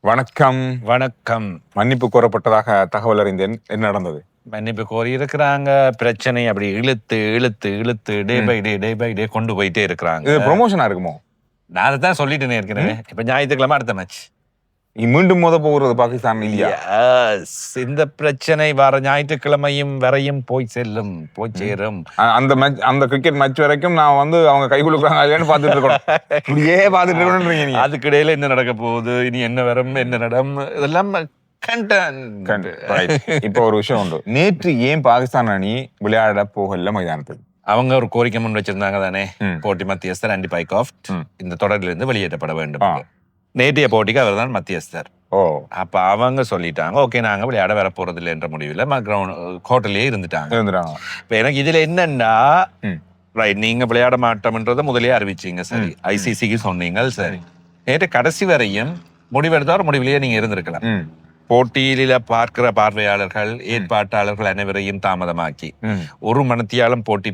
வணக்கம். வணக்கம். மன்னிப்பு கோரப்பட்டதாக தகவல் அறிந்தேன். என்ன நடந்தது? மன்னிப்பு கோரி இருக்கிறாங்க. பிரச்சனை அப்படி இழுத்து இழுத்து இழுத்து டே பை டே கொண்டு போயிட்டே இருக்கிறாங்க. இது ப்ரொமோஷனா இருக்குமோ? நான் அதை தான் சொல்லிட்டேனே ஏற்கனவே. இப்ப ஞாயிற்றுக்கிழமை அடுத்த மேட்ச். மீண்டும் மோத போகிறது பாகிஸ்தான் இல்லையா? இந்த பிரச்சனை வர ஞாயிற்றுக்கிழமையும் வரையும் போய் செல்லும், போய் சேரும். அந்த மேட்ச், அந்த கிரிக்கெட் மேட்ச் வரைக்கும் நான் அவங்க கை கொடுக்குறாங்க இல்லையான்னு பார்த்துட்டு இருக்கணும். இப்படியே பார்த்துட்டு இருக்கணும்ன்றீங்க நீங்க. அதுக்கு இடையில என்ன நடக்க போகுது, இனி என்ன வரும், என்ன நடம், இதெல்லாம் இப்ப ஒரு விஷயம் உண்டு. நேற்று ஏன் பாகிஸ்தான் அணி விளையாட போகல மைதானத்துக்கு? அவங்க ஒரு கோரிக்கை முன் வச்சிருந்தாங்க தானே, போட்டி மத்தியஸ்தர் ஆண்டி பைகாஃப்ட் இந்த தொடரிலிருந்து வெளியேற்றப்பட வேண்டும். நேற்றைய போட்டிக்கு அவர் தான் மத்தியஸ்தர். அப்ப அவங்க சொல்லிட்டாங்க, ஓகே நாங்க விளையாட வர போறது இல்லை என்ற முடிவில் ஹோட்டல்லே இருந்துட்டாங்க. இப்ப எனக்கு இதுல என்னன்னா, ரைட், நீங்க விளையாட மாட்டோம்ன்றத முதலே அறிவிச்சீங்க, சரி, ஐசிசிக்கு சொன்னீங்க, சரி. நேற்று கடைசி வரையும் முடிவெடுத்த ஒரு முடிவிலேயே நீங்க இருந்திருக்கலாம். போட்டியில பார்க்கிற பார்வையாளர்கள், ஏற்பாட்டாளர்கள் அனைவரையும் தாமதமாக்கி ஒரு மணித்தியாலம் போட்டி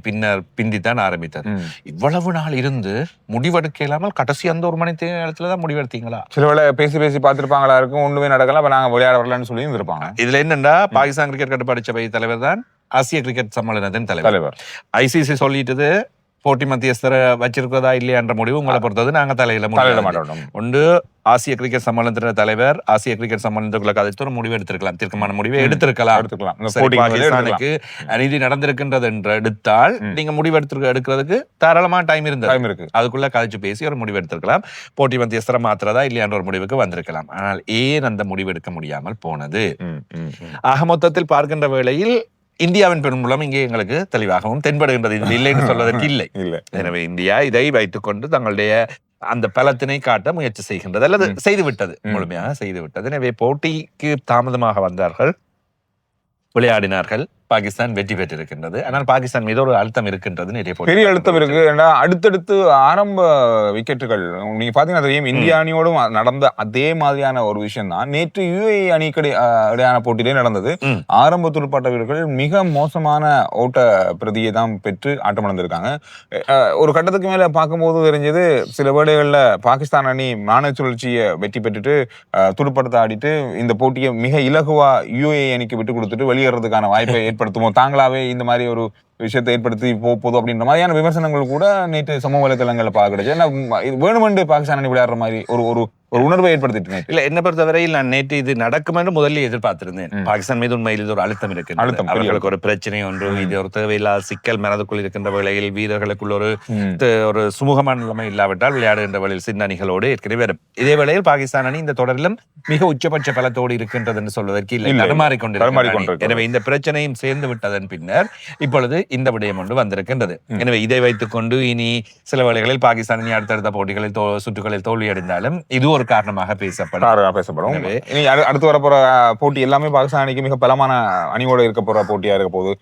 பிந்தித்தான் ஆரம்பித்தது. இவ்வளவு நாள் இருந்து முடிவெடுக்க இல்லாமல் கடைசி அந்த ஒரு மணித்தியாலத்துலதான் முடிவெடுத்தீங்களா? சில வேளை பேசி பேசி பார்த்திருப்பாங்களா இருக்கும், ஒண்ணுமே நடக்கலாம், அப்ப நாங்க விளையாட வரலான்னு சொல்லி இருந்திருப்பாங்க. இதுல என்னன்னா, பாகிஸ்தான் கிரிக்கெட் கட்டுப்பாடு சபை தலைவர் தான் ஆசிய கிரிக்கெட் சம்மேளனத்தின் தலைவர். ஐசிசி சொல்லிட்டது, போட்டி மத்தியஸ்தரை வச்சிருக்கிறதா இல்லையான்ற முடிவு உங்களை பொறுத்தது நாங்க தலையில மாட்டோம். ஒன்று ஆசிய கிரிக்கெட் சம்மேளனத்தின் தலைவர் ஆசிய கிரிக்கெட் சம்மேளனத்துக்குள்ள கதைத்து ஒரு முடிவு எடுத்திருக்கலாம், தீர்க்கமான முடிவை எடுத்திருக்கலாம். பாகிஸ்தானுக்கு அநீதி நடந்திருக்கின்றது என்று எடுத்தால் நீங்க முடிவு எடுக்கிறதுக்கு தாராளமா டைம் இருக்கு. அதுக்குள்ள கதைச்சு பேசி ஒரு முடிவு எடுத்திருக்கலாம். போட்டி மத்தியஸ்தரை மாத்திரதா இல்லையான்ற ஒரு முடிவுக்கு வந்திருக்கலாம். ஆனால் ஏன் அந்த முடிவு எடுக்க முடியாமல் போனது? ஆக மொத்தத்தில் பார்க்கின்ற வேளையில் இந்தியாவின் பெரும்புலம் இங்கே எங்களுக்கு தெளிவாகவும் தென்படுகின்றது. இது இல்லைன்னு சொல்வதற்கு இல்லை. எனவே இந்தியா இதை வைத்துக்கொண்டு தங்களுடைய அந்த பலத்தினை காட்ட முயற்சி செய்கின்றது, அல்லது செய்துவிட்டது, முழுமையாக செய்துவிட்டது. எனவே போட்டிக்கு தாமதமாக வந்தார்கள், விளையாடினார்கள், பாகிஸ்தான் வெற்றி பெற்றிருக்கின்றது. ஆனால் பாகிஸ்தான் மீது ஒரு அழுத்தம் இருக்கின்றது, பெரிய அழுத்தம் இருக்கு. அடுத்தடுத்து ஆரம்ப விக்கெட்டுகள் நீங்க பாத்தீங்கன்னா தெரியும், இந்திய அணியோடும் நடந்த அதே மாதிரியான ஒரு விஷயம் தான் நேற்று யுஏஇ அணிக்கு இடையான போட்டியிலே நடந்தது. ஆரம்ப துடுப்பாட்ட வீரர்கள் மிக மோசமான ஓட்ட பிரதியை தான் பெற்று ஆட்டம் இழந்திருக்காங்க. ஒரு கட்டத்துக்கு மேல பார்க்கும்போது தெரிஞ்சது, சில வேளைகள்ல பாகிஸ்தான் அணி நாணய சுழற்சியை வெற்றி பெற்றுட்டு துடுப்படுத்த ஆடிட்டு இந்த போட்டியை மிக இலகுவா யுஏஇ அணிக்கு விட்டு கொடுத்துட்டு வெளியேறதுக்கான வாய்ப்பை ஏற்படுத்துமோ, தாங்களாவே இந்த மாதிரி ஒரு விஷயத்தை ஏற்படுத்தி போதும் அப்படின்ற மாதிரியான விமர்சனங்கள் கூட நேற்று சமூக வலைதளங்களை பார்க்கறது. ஏன்னா வேணுமென்று பாகிஸ்தான் அணி விளையாடுற மாதிரி ஒரு உணர்வை ஏற்படுத்திட்டு இல்ல. என்ன பொறுத்தவரையில் நான் நேற்று இது நடக்கும் என்று முதலில் எதிர்பார்த்திருந்தேன். பாகிஸ்தான் மீது உண்மையில் இது ஒரு அழுத்தம் இருக்கு, அவர்களுக்கு ஒரு பிரச்சனை ஒன்று, இது ஒரு தேவையில்லாத சிக்கல் மனதுக்குள் இருக்கின்ற வேளையில் வீரர்களுக்குள் ஒரு சுமூகமான நிலைமை இல்லாவிட்டால் விளையாடுகின்ற வேளையில் சின்ன அணிகளோடு ஏற்கனவே வரும். இதே வேளையில் பாகிஸ்தான் அணி இந்த தொடரிலும் மிக உச்சபட்ச பலத்தோடு இருக்கின்றது என்று சொல்வதற்கு இல்லை, தடுமாறிக்கொண்டு. எனவே இந்த பிரச்சனையும் சேர்ந்து விட்டதன் பின்னர் இப்பொழுது இந்த விடயம் ஒன்று வந்திருக்கின்றது. எனவே இதை வைத்துக் கொண்டு இனி சில வேளைகளில் பாகிஸ்தான் அணி அடுத்தடுத்த போட்டிகளில் சுற்றுகளில் தோல்வியடைந்தாலும் இது ஒரு காரணமாக பேசப்படும். அடுத்து வரப்போற போட்டி எல்லாமே பாகிஸ்தான் அணிக்கு மிக பலமான அணியோட இருக்க போற போட்டியா இருக்க போகுது.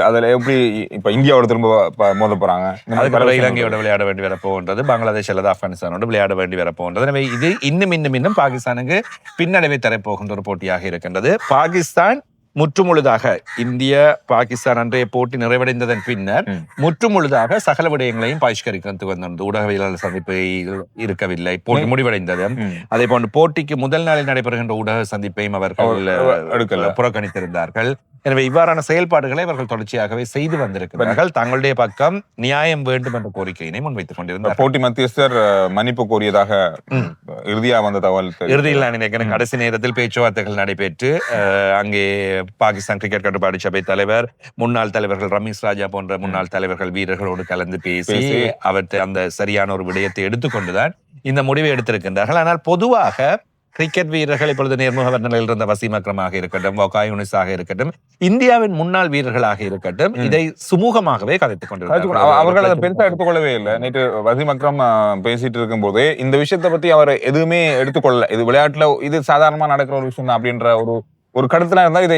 அதுல எப்படி இப்ப இந்தியாவோட திரும்ப மோத போறாங்க, இலங்கையோட விளையாட வேண்டி வரப்போன்றது, பங்களாதேஷ் அல்லது ஆப்கானிஸ்தானோட விளையாட வேண்டி வரப்போன்றது. எனவே இது இன்னும் பாகிஸ்தானுக்கு பின்னடைவை தரப்போகின்ற ஒரு போட்டியாக இருக்கின்றது. பாகிஸ்தான் முற்றுமுழுதாக இந்திய பாகிஸ்தான் அன்றைய போட்டி நிறைவடைந்ததன் பின்னர் முற்றுமுழுதாக சகல விடயங்களையும் பகிஷ்கரித்து வந்தது. ஊடகவியலாளர் சந்திப்பை இருக்கவில்லை, போட்டி முடிவடைந்தது. அதே போன்று போட்டிக்கு முதல் நாளில் நடைபெறுகின்ற ஊடக சந்திப்பையும் அவர்கள் புறக்கணித்திருந்தார்கள். எனவே இவ்வாறான செயல்பாடுகளை அவர்கள் தொடர்ச்சியாகவே செய்து வந்திருக்கிறார்கள். தங்களுடைய பக்கம் நியாயம் வேண்டும் என்ற கோரிக்கையினை முன்வைத்துக் கொண்டிருந்தார். போட்டி மத்தியஸ்தர் மன்னிப்பு கோரியதாக இறுதியா வந்த தகவல். இறுதியில் நான் நினைக்கிறேன் கடைசி நேரத்தில் பேச்சுவார்த்தைகள் நடைபெற்று அங்கே பாகிஸ்தான் கிரிக்கெட் கட்டுப்பாடு சபை தலைவர், முன்னாள் தலைவர்கள் ரமீஸ் ராஜா போன்ற முன்னாள் தலைவர்கள் வீரர்களோடு கலந்து பேசி அவற்றை அந்த சரியான ஒரு விடயத்தை எடுத்துக்கொண்டுதான் இந்த முடிவை எடுத்திருக்கின்றார்கள். ஆனால் பொதுவாக கிரிக்கெட் வீரர்கள் இப்பொழுது நேர்முக வர்ணனையில் இருந்த வசீம் அக்ரமாக இருக்கட்டும், வகா யூனிஸாக இருக்கட்டும், இந்தியாவின் முன்னாள் வீரர்களாக இருக்கட்டும், இதை சுமூகமாகவே கதைத்துக் கொண்டிருக்கிறார்கள். அவர்கள் அதை பெருசா எடுத்துக்கொள்ளவே இல்லை. நேற்று வசீம் அக்ரம் பேசிட்டு இருக்கும் போது இந்த விஷயத்தை பத்தி அவர் எதுவுமே எடுத்துக்கொள்ளல. இது விளையாட்டுல இது சாதாரணமா நடக்கிற ஒரு விஷயம் தான் அப்படின்ற ஒரு ஒரு கடத்துல இருந்தா இதை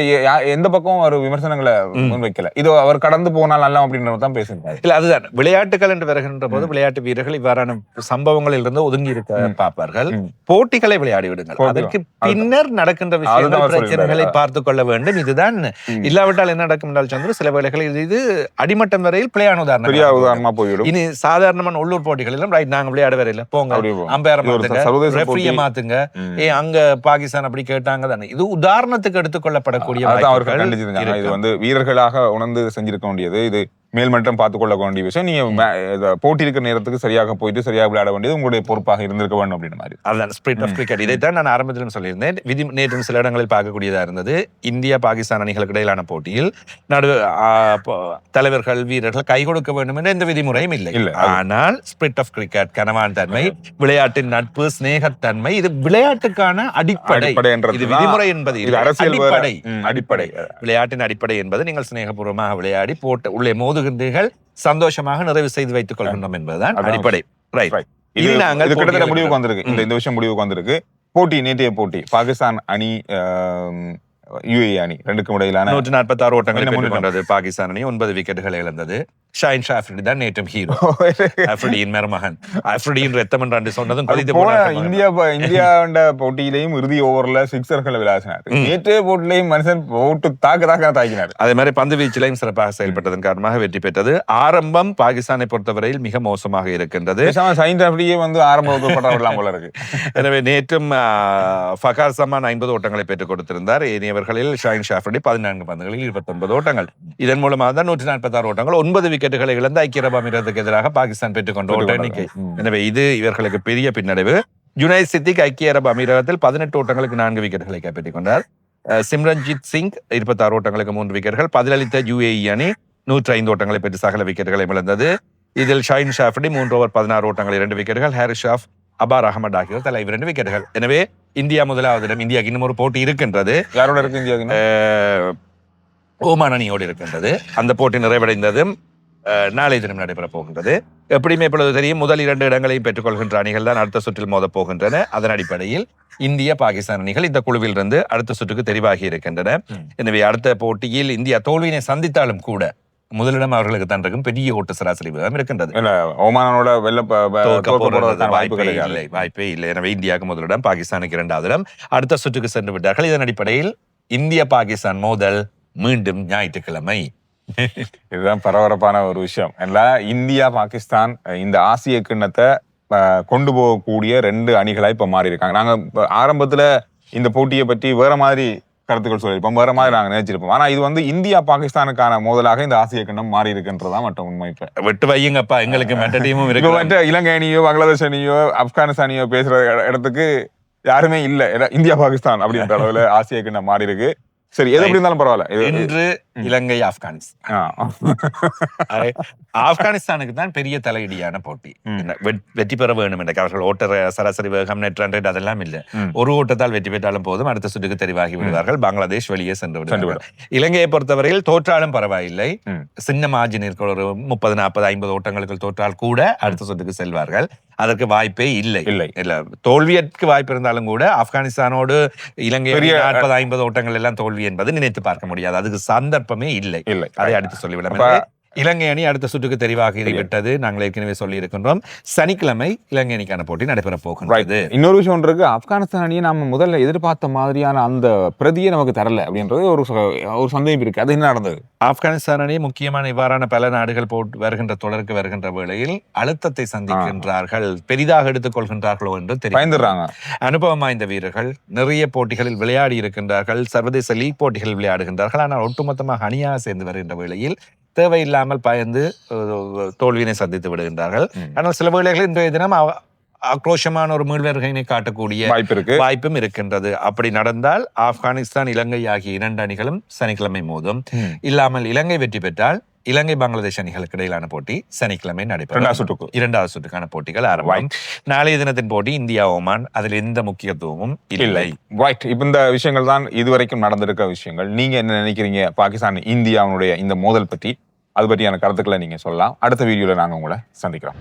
எந்த பக்கம் ஒரு விமர்சனங்களை முன்வைக்கல. இது அவர் கடந்து போனால் நல்லா அப்படின்றதான் பேசுறாரு. இல்ல அதுதான் விளையாட்டுகள் என்று வருகின்ற போது விளையாட்டு வீரர்கள் இவ்வாறான சம்பவங்களில் இருந்து ஒதுங்கி இருக்க பார்ப்பார்கள். போட்டிகளை விளையாடி விடுங்கள், அதற்கு பின்னர் நடக்கின்ற விஷயங்கள் பிரச்சனைகளை பார்த்துக் கொள்ள வேண்டும். இதுதான் இல்லாவிட்டால் என்ன நடக்கும் என்றால் சந்திர சில வேளைகளில் இது அடிமட்டம் வரையில் பிள்ளையான உதாரணமா போய்விடும். இனி சாதாரணமான உள்ளூர் போட்டிகளிலும் ரைட் நாங்க விளையாட வரையில போங்க அம்பையரை மாத்துங்க, ரெஃப்ரியை மாத்துங்க, அங்க பாகிஸ்தான் அப்படி கேட்டாங்க தானே. இது உதாரணத்துக்கு எடுத்துக்கொள்ளப்படக்கூடிய அவர்கள் கண்டிச்சிருக்காங்க. இது வந்து வீரர்களாக உணர்ந்து செஞ்சிருக்க வேண்டியது, இது மேல்மட்டம் பார்த்துக் கொள்ள வேண்டிய விஷயம். நீங்க போட்டி இருக்கிற நேரத்துக்கு சரியாக போயிட்டு சரியாக விளையாட வேண்டியது உங்களுடைய பொறுப்பாக இருந்திருக்க வேண்டும் அப்படின்ற மாதிரி. அதுதான் ஸ்பிரிட் ஆஃப் கிரிக்கெட். இதைத்தான் நான் ஆரம்பத்திலும் சொல்லியிருந்தேன். நேற்று சில இடங்களில் பார்க்கக்கூடியதா இருந்தது. இந்தியா பாகிஸ்தான் அணிகளுக்கு இடையிலான போட்டியில் தலைவர்கள் வீரர்கள் கை கொடுக்க வேண்டும் என்ற எந்த விதிமுறையும் இல்லை. ஆனால் ஸ்பிரிட் ஆஃப் கிரிக்கெட், கனவான் தன்மை, விளையாட்டின் நட்பு, ஸ்நேகத்தன்மை, இது விளையாட்டுக்கான அடிப்படை. இது விதிமுறை என்பது அரசியல் அடிப்படை. விளையாட்டின் அடிப்படை என்பது நீங்கள் ஸ்நேகபூர்வமாக விளையாடி போட்டு உள்ளே மோதுகின்றீர்கள், சந்தோஷமாக நிறைவு செய்து வைத்துக் கொள்கின்றோம் என்பதுதான் அடிப்படை. இது கிட்டத்தட்ட முடிவுக்கு வந்திருக்கு. இந்த விஷயம் முடிவுக்கு வந்திருக்கு. போட்டி, நேற்றைய போட்டி பாகிஸ்தான் அணி UAE அணி ரெண்டுக்கும் இடையிலான 146 ஓட்டங்களை பெற்றுக் கொண்டது பாகிஸ்தான் அணி. 9 விக்கெட்டுகளை இழந்தது. ஷாஹின் ஷா அஃப்ரிடி தான் நேற்றும் ஹீரோ. அஃப்ரிடியின் மருமகன், அஃப்ரிடியின் ரத்தம் என்று சொன்னதும் இந்தியா போட்டியிலையும் இறுதி ஓவர்ல சிக்ஸர்களை விளாசினார். நேற்றைய போட்டிலையும் மனுஷன் போட்டு தாக்கினார். அதே மாதிரி பந்து வீச்சிலையும் சிறப்பாக செயல்பட்டதன் காரணமாக வெற்றி பெற்றது. ஆரம்பம் பாகிஸ்தானை பொறுத்தவரையில் மிக மோசமாக இருக்கின்றது. வந்து ஆரம்பம் போல இருக்கு. எனவே நேற்றும் ஃபகார் சமான் 50 ஓட்டங்களை பெற்றுக் கொடுத்திருந்தார். ஏனையவர்களில் ஷாஹின் ஷா அஃப்ரிடி 14 பந்துகளில் 29 ஓட்டங்கள். இதன் மூலமாக தான் 146 ஓட்டங்கள், 9 விக்கெட்டுகளை இழந்த ஐக்கிய அரபு அமீரகத்துக்கு எதிராக பாகிஸ்தான் பெற்றுக்கொண்ட ஓட்ட எண்ணிக்கை. எனவே இது இவர்களுக்கு பெரிய பின்னடைவு. ஜுனைத் சித்திக் ஐக்கிய அரபு அமீரகத்தில் 18 ஓட்டங்களுக்கு 4 விக்கெட்டுகளை கைப்பற்றிக் கொண்டார். சிம்ரன்ஜித் சிங் 26 ஓட்டங்களுக்கு 3 விக்கெட்டுகள். பதிலளித்த UAE அணி 105 ஓட்டங்களை பெற்று சகல விக்கெட்டுகளை இழந்தது. இதில் ஷாஹின் ஷா அஃப்ரிடி 3 ஓவர் 16 ஓட்டங்கள் 2 விக்கெட்டுகள். ஹாரிஸ் ஷாஃப், அபார் அகமது ஆகியோர் தலா 2 விக்கெட்டுகள். எனவே இந்தியா முதலாவது இடம். இந்தியாவுக்கு இன்னும் ஒரு போட்டி இருக்கின்றது. யாரோட இருக்கு? இந்தியா ஓமான் அணியோடு இருக்கின்றது. அந்த போட்டி நிறைவடைந்ததும் நாளை தினம் நடைபெற போகின்றது. எப்படியுமே இப்பொழுது தெரியும், முதல் 2 இடங்களையும் பெற்றுக்கொள்கின்ற அணிகள் தான் அடுத்த சுற்றில் மோத போகின்றன. அதன் அடிப்படையில் இந்திய பாகிஸ்தான் அணிகள் இந்த குழுவில் இருந்து அடுத்த சுற்றுக்கு தெரிவாகி இருக்கின்றன. எனவே அடுத்த போட்டியில் இந்தியா தோல்வியினை சந்தித்தாலும் கூட முதலிடம் அவர்களுக்கு தான் இருக்கும். பெரிய ஓட்டு சராசரி விகிதம் இருக்கின்றது. ஓமானோட வாய்ப்பே இல்லை. எனவே இந்தியாவுக்கு முதலிடம், பாகிஸ்தானுக்கு 2வது இடம். அடுத்த சுற்றுக்கு சென்று விட்டார்கள். இதன் அடிப்படையில் இந்திய பாகிஸ்தான் மோதல் மீண்டும் ஞாயிற்றுக்கிழமை. இதுதான் பரபரப்பான ஒரு விஷயம். இந்தியா பாகிஸ்தான் இந்த ஆசிய கிண்ணத்தை கொண்டு போகக்கூடிய 2 அணிகளா இப்ப மாறி இருக்காங்க. நாங்க ஆரம்பத்துல இந்த போட்டியை பற்றி வேற மாதிரி கருத்துக்கள் சொல்லியிருப்போம், வேற மாதிரி நாங்க நினைச்சிருப்போம். ஆனா இது வந்து இந்தியா பாகிஸ்தானுக்கான மோதலாக இந்த ஆசிய கிண்ணம் மாறி இருக்குன்றதா மட்டும் உண்மை. இப்ப விட்டு வையுங்கப்பா, எங்களுக்கு மற்ற டீமும் இருக்கு. மற்ற இலங்கை அணியோ பங்களாதேஷ் அணியோ ஆப்கானிஸ்தான் அணியோ பேசுற இடத்துக்கு யாருமே இல்ல. இந்தியா பாகிஸ்தான் அப்படின்ற அளவுல ஆசிய கிண்ணம் மாறி இருக்கு. சரி, எது எப்படி இருந்தாலும் பரவாயில்ல. இன்று இலங்கை ஆப்கானிஸ்தானுக்கு தான் பெரிய தலையடியான போட்டி. வெற்றி பெற வேண்டும் என்ற அவர்கள் ஓட்ட சராசரி வேகம், நெட் ரன் ரேட் அதெல்லாம் இல்லை. ஒரு ஓட்டத்தால் வெற்றி பெற்றாலும் போதும் அடுத்த சுற்றுக்கு தெரிவாகி விடுவார்கள். பங்களாதேஷ் வெளியே சென்று விடுவார்கள். இலங்கையை பொறுத்தவரையில் தோற்றாலும் பரவாயில்லை, சின்ன மார்ஜின் இருக்கிற ஒரு 30, 40, 50 ஓட்டங்களுக்கு தோற்றால் கூட அடுத்த சுற்றுக்கு செல்வார்கள். அதற்கு வாய்ப்பே இல்லை. தோல்வியற்கு வாய்ப்பு இருந்தாலும் கூட ஆப்கானிஸ்தானோடு இலங்கை 40, 50 ஓட்டங்கள் எல்லாம் தோல்வி என்பது நினைத்து பார்க்க முடியாது. அதுக்கு சந்தர்ப்பமே இல்லை. அதை அடுத்து சொல்லிவிட இலங்கை அணி அடுத்த சுற்றுக்கு தெரிவாகிவிட்டது. நாங்கள் ஏற்கனவே சொல்லி இருக்கின்றோம். சனிக்கிழமை இலங்கை அணிக்கான போட்டி நடைபெற போகின்றது. இன்னொரு விஷயம் ஒன்று இருக்கு. ஆப்கானிஸ்தான் அணியை நாம முதல்ல எதிர்பார்த்த மாதிரியான அந்த பிரதியை நமக்கு தரல அப்படின்றது ஒரு சந்தேகம் இருக்கு. அது என்ன நடந்தது? ஆப்கானிஸ்தான் அணி முக்கியமான இவ்வாறான பல நாடுகள் போட்டு வருகின்ற தொடருக்கு வருகின்ற வேளையில் அழுத்தத்தை சந்திக்கின்றார்கள், பெரிதாக எடுத்துக் கொள்கின்றார்களோ என்று தெரியும். அனுபவம் வாய்ந்த வீரர்கள் நிறைய போட்டிகளில் விளையாடி இருக்கின்றார்கள், சர்வதேச லீக் போட்டிகளில் விளையாடுகின்றார்கள். ஆனால் ஒட்டுமொத்தமாக அணியாக சேர்ந்து வருகின்ற வேளையில் தேவையில்லாமல் பயந்து தோல்வியினை சந்தித்து விடுகின்றார்கள். ஆனால் சில வேளைகளில் இன்றைய தினம் ஆக்ரோஷமான ஒரு மீள்வர்கையினை காட்டக்கூடிய வாய்ப்பும் இருக்கின்றது. அப்படி நடந்தால் ஆப்கானிஸ்தான் இலங்கை ஆகிய 2 அணிகளும் சனிக்கிழமை மோதும். இல்லாமல் இலங்கை வெற்றி பெற்றால் இலங்கை பங்களாதேஷ் அணிகளுக்கு இடையிலான போட்டி சனிக்கிழமை நடைபெறும். 2வது சுற்றுக்கான போட்டிகள் ஆரம்பம். நாளைய தினத்தின் போட்டி இந்தியா ஓமான். அதில் எந்த முக்கியத்துவமும் இல்லை. இப்ப இந்த விஷயங்கள் தான் இதுவரைக்கும் நடந்திருக்க விஷயங்கள். நீங்க என்ன நினைக்கிறீங்க பாகிஸ்தான் இந்தியாவுடைய இந்த மோதல் பற்றி? அது பற்றியான கருத்துக்களை நீங்க சொல்லலாம். அடுத்த வீடியோல நாங்க உங்களை சந்திக்கிறோம்.